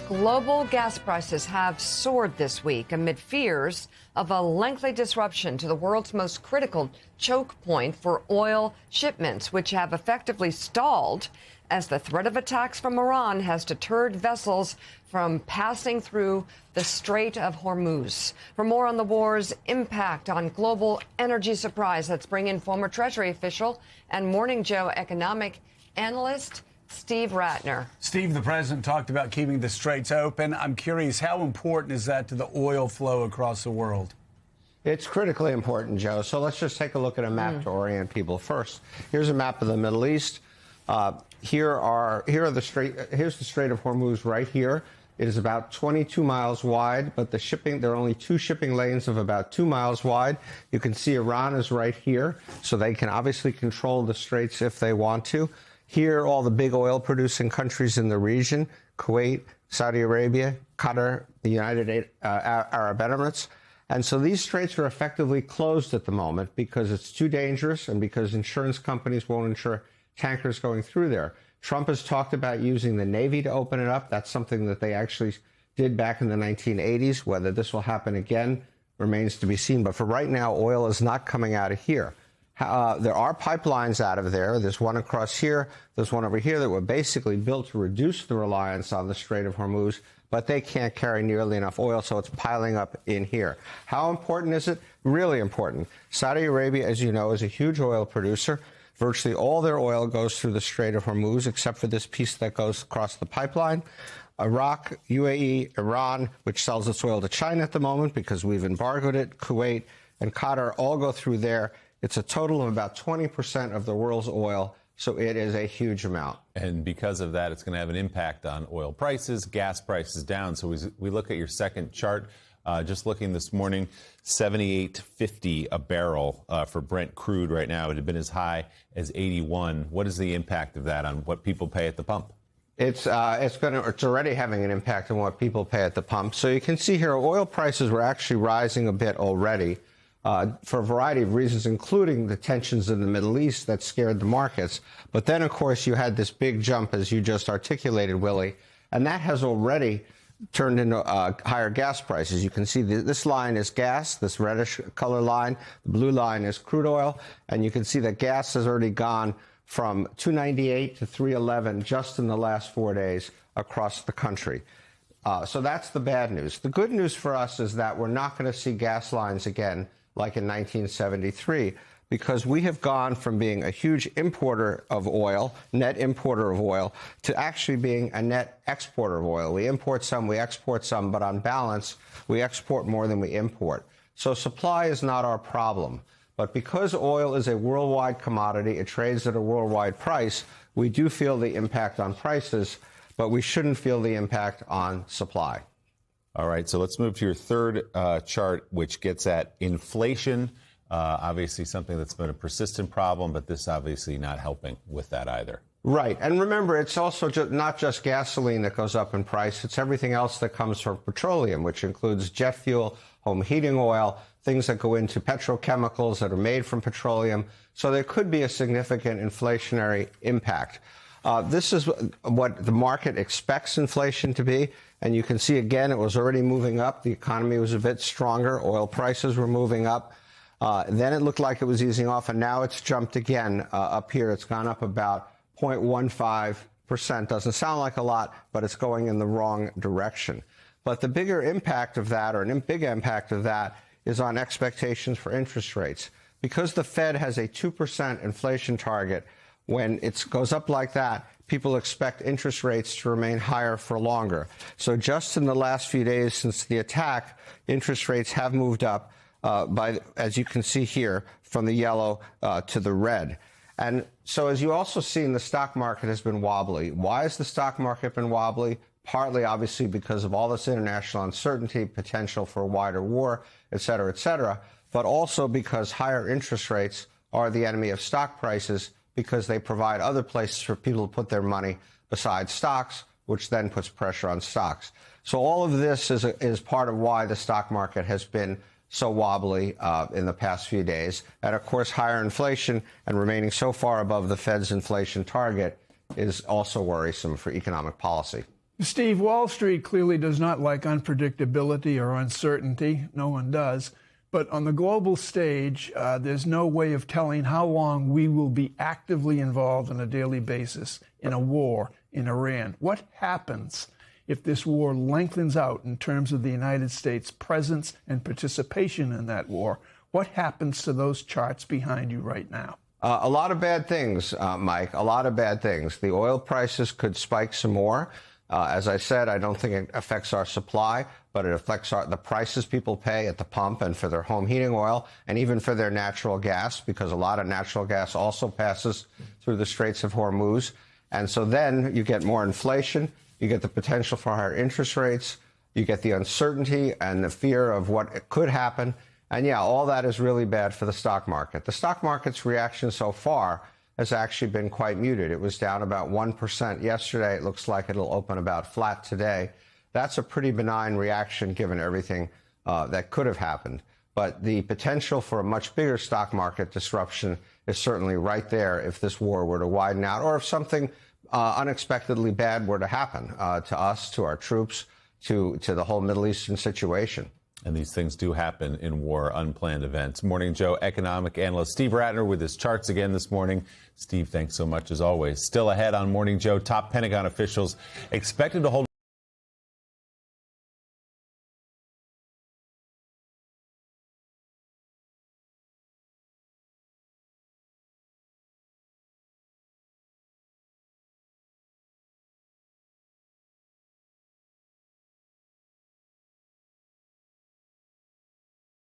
Global gas prices have soared this week amid fears of a lengthy disruption to the world's most critical choke point for oil shipments, which have effectively stalled as the threat of attacks from Iran has deterred vessels from passing through the Strait of Hormuz. For more on the war's impact on global energy supplies, let's bring in former Treasury official and Morning Joe economic analyst Steve Rattner. Steve, the president talked about keeping the straits open. I'm curious, how important is that to the oil flow across the world? It's critically important, Joe. So let's just take a look at a map to orient people. First, here's a map of the Middle East. Here's the Strait of Hormuz right here. It is about 22 miles wide, but there are only two shipping lanes of about 2 miles wide. You can see Iran is right here, so they can obviously control the straits if they want to. Here, all the big oil-producing countries in the region, Kuwait, Saudi Arabia, Qatar, the United Arab Emirates. And so these straits are effectively closed at the moment because it's too dangerous and because insurance companies won't insure tankers going through there. Trump has talked about using the Navy to open it up. That's something that they actually did back in the 1980s. Whether this will happen again remains to be seen. But for right now, oil is not coming out of here. There are pipelines out of there. There's one across here. There's one over here that were basically built to reduce the reliance on the Strait of Hormuz, but they can't carry nearly enough oil, so it's piling up in here. How important is it? Really important. Saudi Arabia, as you know, is a huge oil producer. Virtually all their oil goes through the Strait of Hormuz, except for this piece that goes across the pipeline. Iraq, UAE, Iran, which sells its oil to China at the moment because we've embargoed it, Kuwait, and Qatar all go through there. It's a total of about 20% of the world's oil, so it is a huge amount. And because of that, it's going to have an impact on oil prices, gas prices down. So we look at your second chart, just looking this morning, $78.50 a barrel for Brent crude right now. It had been as high as 81. What is the impact of that on what people pay at the pump? It's already having an impact on what people pay at the pump. So you can see here, oil prices were actually rising a bit already. For a variety of reasons, including the tensions in the Middle East that scared the markets. But then, of course, you had this big jump, as you just articulated, Willie, and that has already turned into higher gas prices. You can see this line is gas, this reddish color line. The blue line is crude oil. And you can see that gas has already gone from $2.98 to $3.11 just in the last 4 days across the country. So that's the bad news. The good news for us is that we're not going to see gas lines again like in 1973, because we have gone from being a huge importer of oil, net importer of oil, to actually being a net exporter of oil. We import some, we export some, but on balance, we export more than we import. So supply is not our problem. But because oil is a worldwide commodity, it trades at a worldwide price, we do feel the impact on prices, but we shouldn't feel the impact on supply. All right, so let's move to your third chart, which gets at inflation. Obviously something that's been a persistent problem, but this obviously not helping with that either. Right. And remember, it's also not just gasoline that goes up in price. It's everything else that comes from petroleum, which includes jet fuel, home heating oil, things that go into petrochemicals that are made from petroleum. So there could be a significant inflationary impact. This is what the market expects inflation to be. And you can see, again, it was already moving up. The economy was a bit stronger. Oil prices were moving up. Then it looked like it was easing off, and now it's jumped again up here. It's gone up about 0.15%. Doesn't sound like a lot, but it's going in the wrong direction. But the bigger impact of that, or a big impact of that, is on expectations for interest rates. Because the Fed has a 2% inflation target, when it goes up like that, people expect interest rates to remain higher for longer. So just in the last few days since the attack, interest rates have moved up as you can see here, from the yellow to the red. And so as you also see, the stock market has been wobbly. Why has the stock market been wobbly? Partly, obviously, because of all this international uncertainty, potential for a wider war, et cetera, but also because higher interest rates are the enemy of stock prices, because they provide other places for people to put their money besides stocks, which then puts pressure on stocks. So all of this is part of why the stock market has been so wobbly in the past few days. And of course, higher inflation and remaining so far above the Fed's inflation target is also worrisome for economic policy. Steve, Wall Street clearly does not like unpredictability or uncertainty. No one does. But on the global stage, there's no way of telling how long we will be actively involved on a daily basis in a war in Iran. What happens if this war lengthens out in terms of the United States' presence and participation in that war? What happens to those charts behind you right now? A lot of bad things, Mike, a lot of bad things. The oil prices could spike some more. As I said, I don't think it affects our supply, but it affects the prices people pay at the pump and for their home heating oil and even for their natural gas, because a lot of natural gas also passes through the Straits of Hormuz. And so then you get more inflation, you get the potential for higher interest rates, you get the uncertainty and the fear of what could happen. And yeah, all that is really bad for the stock market. The stock market's reaction so far has actually been quite muted. It was down about 1% yesterday. It looks like it'll open about flat today. That's a pretty benign reaction given everything that could have happened. But the potential for a much bigger stock market disruption is certainly right there if this war were to widen out or if something unexpectedly bad were to happen to us, to our troops, to the whole Middle Eastern situation. And these things do happen in war, unplanned events. Morning Joe economic analyst Steve Rattner with his charts again this morning. Steve, thanks so much as always. Still ahead on Morning Joe, top Pentagon officials expected to hold